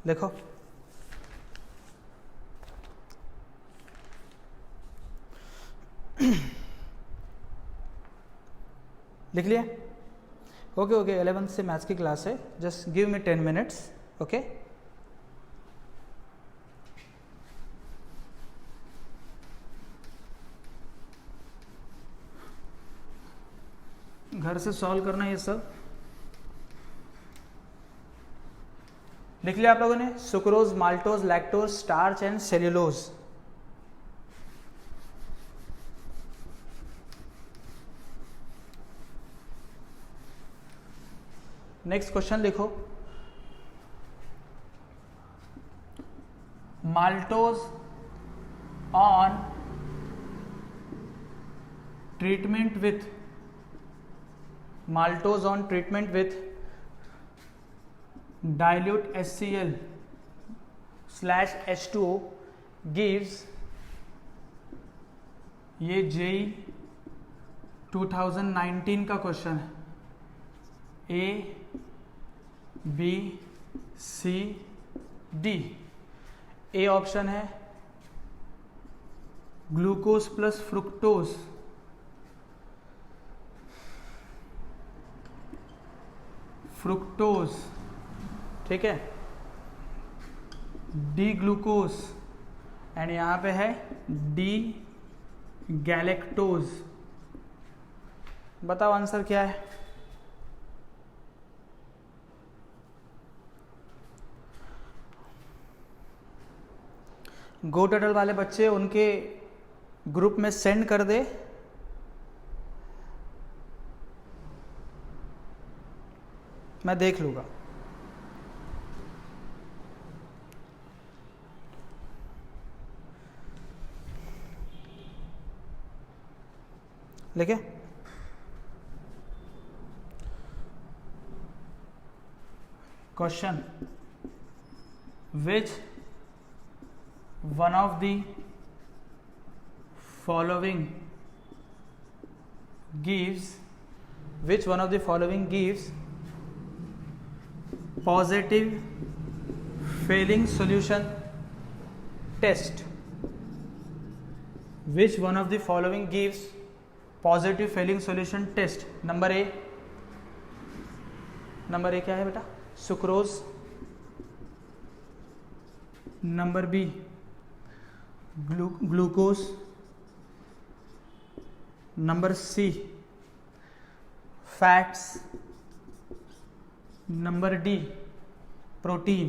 देखो लिख लिया? ओके ओके, 11th से मैथ्स की क्लास है, just give me 10 minutes, okay. घर से सॉल्व करना ये सब। लिख लिया आप लोगों ने? Sucrose, maltose, lactose, starch and cellulose. Next question लिखो, maltose on treatment with, maltose on treatment with dilute HCl/H2O gives, ये JEE 2019 का क्वेश्चन है, A B C D। A option है ग्लूकोज प्लस फ्रुक्टोज, फ्रुक्टोज, ठीक है, D glucose, and यहां पे है डी गैलेक्टोज। बताओ आंसर क्या है? गो टोटल वाले बच्चे उनके ग्रुप में सेंड कर दे, मैं देख लूँगा। लिखे? Question, which one of the following gives positive failing solution test? Which one of the following gives positive failing solution test? Number A क्या है बेटा? Sucrose. Number B glucose. Number C fats. Number D protein.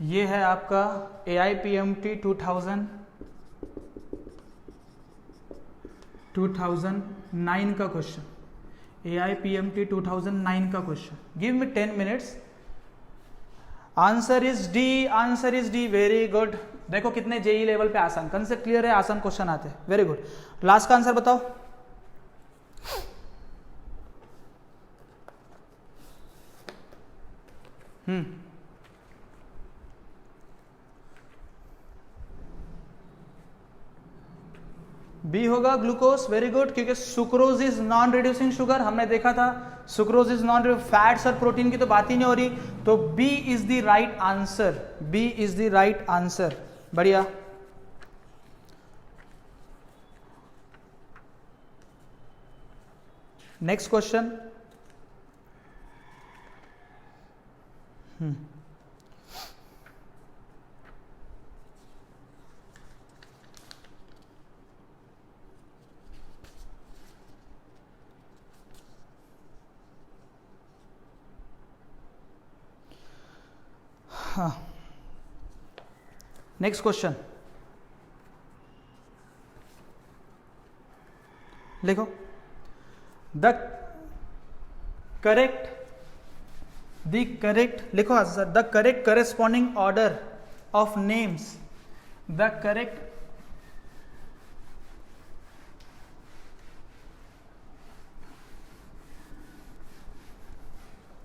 ये है आपका AIPMT 2009 का question. AIPMT 2009 का question. Give me 10 minutes. Answer is D. Very good. देखो कितने जेई लेवल पे आसान, कंसेप्ट क्लियर है, आसान क्वेश्चन आते हैं। Very good. लास्ट का आंसर बताओ। बी होगा ग्लूकोज। वेरी गुड, क्योंकि sucrose is non reducing sugar, हमने देखा था। सुक्रोज इज नॉन, फैट्स और प्रोटीन की तो बात ही नहीं हो रही, तो B is the right answer. B is the right answer. बढ़िया। Next question. नेक्स्ट क्वेश्चन लिखो। द करेक्ट लिखो answer. The correct corresponding order of names. The correct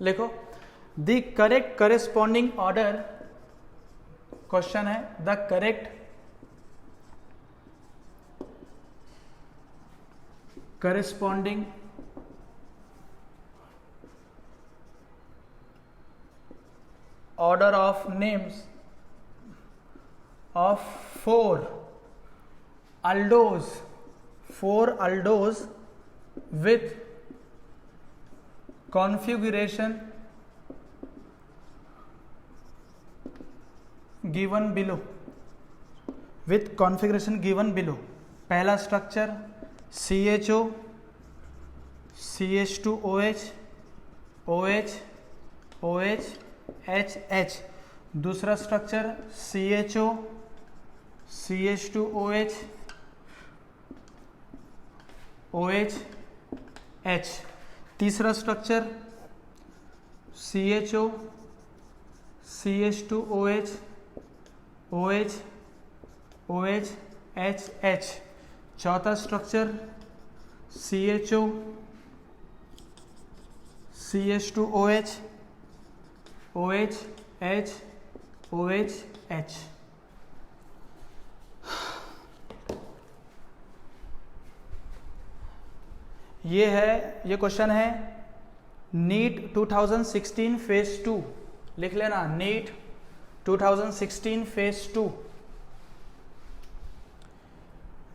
लिखो। The correct corresponding order, question है the correct corresponding order of names of four aldose with configuration given below, पहला structure CHO CH2OH OH OH HH, दूसरा structure CHO CH2OH OH H, तीसरा structure CHO CH2OH OH OH HH, चौथा structure CHO CH2OH OH H OH H। ये question है NEET 2016 phase 2, लिख लेना NEET 2016 phase 2,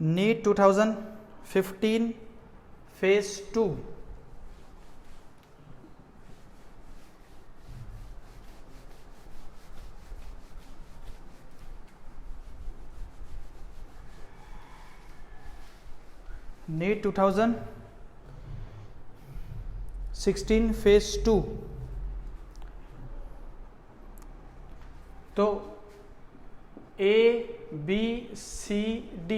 NEET 2015 phase 2। NEET 2016 phase 2। तो A B C D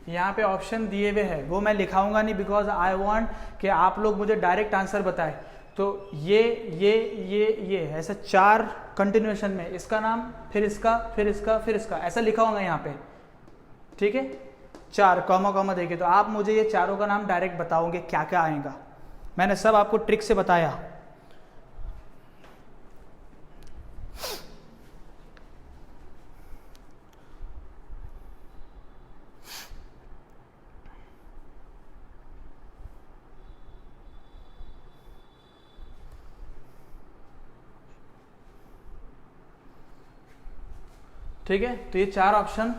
यहाँ पे option दिए हुए हैं, वो मैं लिखाऊंगा नहीं बिकॉज आई वांट कि आप लोग मुझे डायरेक्ट आंसर बताएं। तो ये ऐसा 4 कंटिन्यूएशन में, इसका नाम फिर इसका फिर इसका फिर इसका, ऐसा लिखा होगा यहाँ पे, ठीक है। 4 कॉमा कॉमा देखे, तो आप मुझे ये चारों का नाम डायरेक्ट बताओगे क्या क्या आएगा। मैंने सब आपको ट्रिक से बताया। ठीक है, तो ये 4 ऑप्शन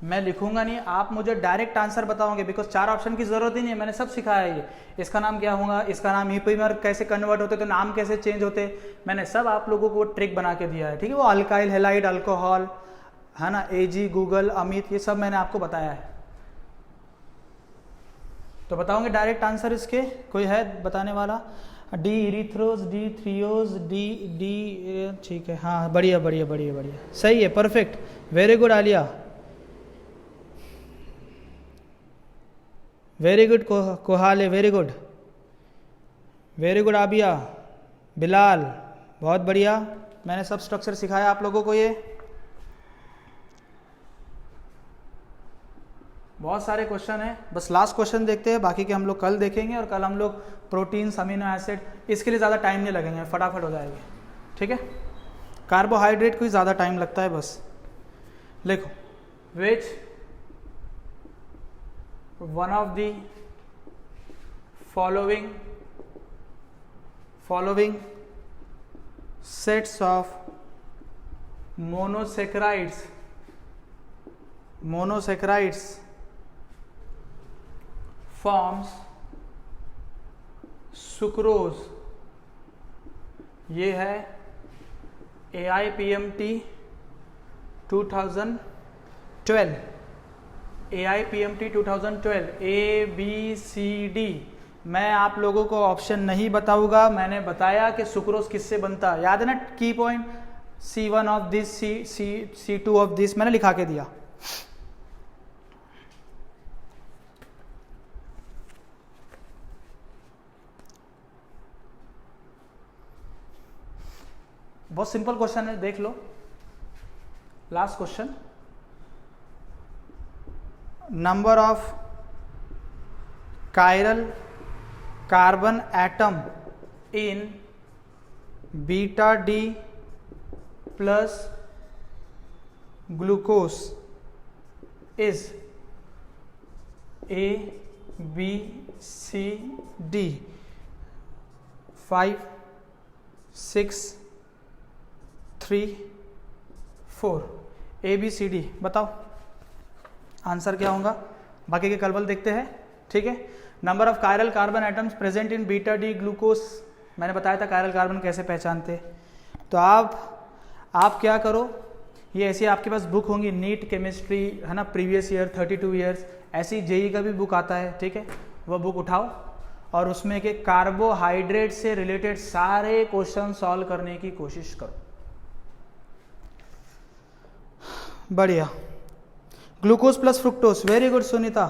मैं लिखूंगा नहीं, आप मुझे डायरेक्ट आंसर बताओगे, बिकॉज 4 ऑप्शन की जरूरत ही नहीं है, मैंने सब सिखाया है। ये इसका नाम क्या होगा, इसका नाम ईपीमर कैसे कन्वर्ट होते, तो नाम कैसे चेंज होते, मैंने सब आप लोगों को ट्रिक बना के दिया है। ठीक है, वो अल्काइल हैलाइड अल्कोहल है ना, एजी गूगल अमित, ये सब मैंने आपको बताया है। तो बताओगे डायरेक्ट आंसर इसके, कोई है बताने वाला? D erythrose, D threose, D ठीक है, हाँ बढ़िया बढ़िया बढ़िया बढ़िया, सही है, perfect, very good Aliya, very good Kohale, very good very good Abiya, Bilal, बहुत बढ़िया, मैंने सब स्ट्रक्चर सिखाया आप लोगों को। ये बहुत सारे क्वेश्चन है, बस लास्ट क्वेश्चन देखते हैं, बाकी के हम लोग कल देखेंगे, और कल हम लोग प्रोटीन्स अमीनो एसिड, इसके लिए ज़्यादा टाइम नहीं लगेंगे, फटाफट हो जाएंगे। ठीक है, कार्बोहाइड्रेट को ही ज़्यादा टाइम लगता है बस। लिखो, which one of the following sets of monosaccharides forms sucrose. ये है AIPMT 2012, AIPMT 2012, ABCD। मैं आप लोगों को ऑप्शन नहीं बताऊंगा, मैंने बताया कि सुक्रोज किससे बनता है, याद है ना, की point C1 of this, C2 of this, मैंने लिखा के दिया। बहुत सिंपल क्वेश्चन है, देख लो, last question. Number of chiral carbon atom in beta D plus glucose is A, B, C, D, 5, 6, 3, 4, ABCD। बताओ आंसर क्या होगा, बाकी के कल देखते हैं। ठीक है, number of chiral carbon atoms present in beta D glucose, मैंने बताया था कायरल कार्बन कैसे पहचानते। तो आप क्या करो, ये ऐसी आपके पास बुक होंगी, नीट केमिस्ट्री है ना, प्रीवियस ईयर 32 ईयर्स, ऐसी जेई का भी बुक आता है। ठीक है, वो बुक उठाओ और उसमें के कार्बोहाइड्रेट से रिलेटेड सारे क्वेश्चन सॉल्व करने की कोशिश करो। बढ़िया, glucose plus fructose, very good Sunita,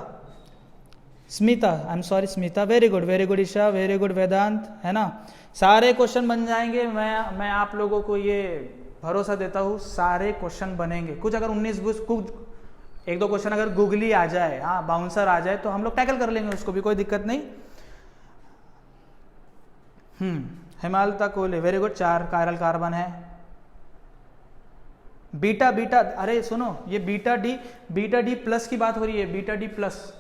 Smita, I am sorry Smita, very good Isha, very good Vedant, है ना, सारे क्वेश्चन बन जाएंगे। मैं आप लोगों को ये भरोसा देता हूँ, सारे क्वेश्चन बनेंगे। कुछ अगर 19-20 कुछ 1-2 क्वेश्चन अगर गूगली आ जाए, हाँ बाउंसर आ जाए, तो हम लोग टैकल कर लेंगे, उसको भी कोई दिक्कत नहीं। हिमालता कोले, वेरी गुड, 4 कायरल कार्बन है। बीटा, अरे सुनो, ये बीटा डी प्लस की बात हो रही है, beta D plus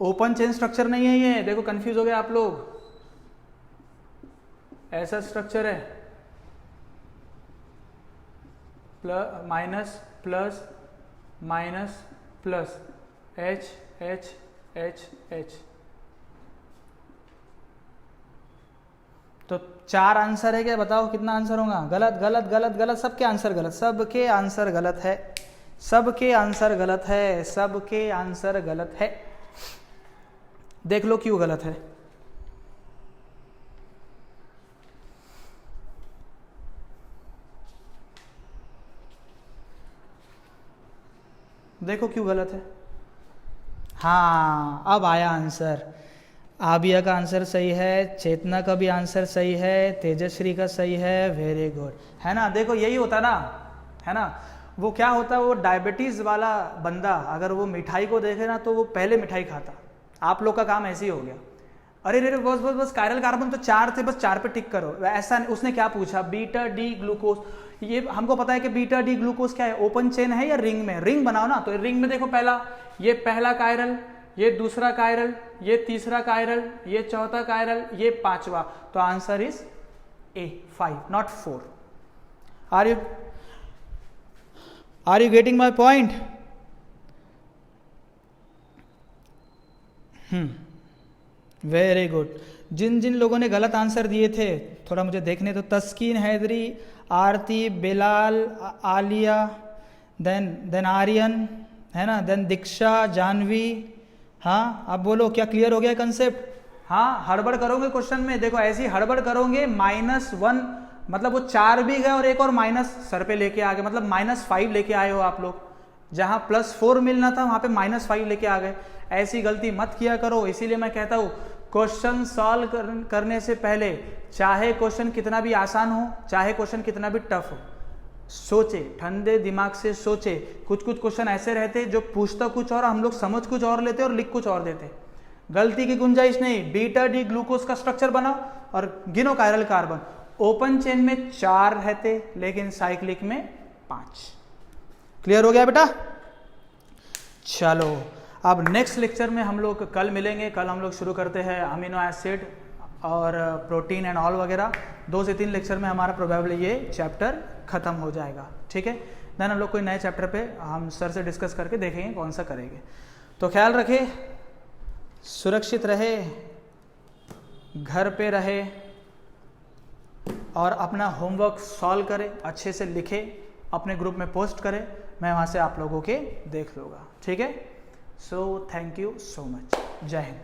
open chain structure नहीं है ये, देखो कंफ्यूज हो गए आप लोग, ऐसा स्ट्रक्चर है, minus plus minus plus, H H H H। तो 4 आंसर है क्या, बताओ कितना आंसर होगा? गलत गलत गलत गलत, सबके आंसर गलत, सबके आंसर गलत है, सबके आंसर गलत है, सबके आंसर गलत है। देख लो क्यों गलत है। देखो क्यों गलत है। हाँ अब आया आंसर, आबिया का आंसर सही है, चेतना का भी आंसर सही है, तेजश्री का सही है, वेरी गुड, है ना। देखो यही होता ना, है ना, वो क्या होता है, वो डायबिटीज़ वाला बंदा अगर वो मिठाई को देखे ना तो वो पहले मिठाई खाता। आप लोग का काम ऐसे ही हो गया, अरे रे बस बस बस कायरल कार्बन तो 4 थे, बस 4 पे टिक करो। ऐसा उसने क्या पूछा, बीटा डी ग्लूकोज। ये हमको पता है कि बीटा डी ग्लूकोज क्या है, ओपन चेन है या रिंग में, रिंग बनाओ ना। तो रिंग में देखो पहला, ये पहला कायरल, ये दूसरा कायरल, ये तीसरा कायरल, ये चौथा कायरल, ये पांचवा। तो answer is A 5 not 4। Are you getting my point? Very good. जिन जिन लोगों ने गलत आंसर दिए थे थोड़ा मुझे देखने तो, तस्कीन हैदरी, आरती, बिलाल, आलिया, देन आर्यन, है ना, देन दीक्षा, जानवी। हाँ अब बोलो, क्या क्लियर हो गया कंसेप्ट? हाँ, हड़बड़ करोगे क्वेश्चन में, देखो ऐसी हड़बड़ करोगे -1 मतलब वो 4 भी गए और एक और माइनस सर पे लेके आ गए, मतलब -5 लेके आए हो आप लोग। जहां +4 मिलना था वहां पे -5 लेके आ गए। ऐसी गलती मत किया करो। इसीलिए मैं कहता हूं क्वेश्चन सॉल्व करने से पहले, चाहे क्वेश्चन कितना भी आसान हो, चाहे क्वेश्चन कितना भी टफ हो, सोचे, ठंडे दिमाग से सोचे। कुछ कुछ क्वेश्चन ऐसे रहते जो पूछता कुछ और, हम लोग समझ कुछ और लेते और लिख कुछ और देते। गलती की गुंजाइश नहीं। बीटा डी ग्लूकोज का स्ट्रक्चर बनाओ और गिनो कायरल कार्बन। ओपन चेन में 4 रहते लेकिन साइक्लिक में 5। क्लियर हो गया बेटा? चलो अब नेक्स्ट लेक्चर में हम लोग कल मिलेंगे। कल हम लोग शुरू करते हैं अमीनो एसिड और प्रोटीन एंड ऑल वगैरह। 2 से 3 लेक्चर में हमारा प्रोबेबली ये चैप्टर खत्म हो जाएगा। ठीक है, देन हम लोग कोई नए चैप्टर पे हम सर से डिस्कस करके देखेंगे कौन सा करेंगे। तो ख्याल रखे, सुरक्षित रहे, घर पे रहे और अपना होमवर्क सॉल्व करे, अच्छे से लिखे, अपने ग्रुप में पोस्ट करें। मैं वहाँ से आप लोगों के देख लूँगा। ठीक है, so thank you so much. जय हिंद।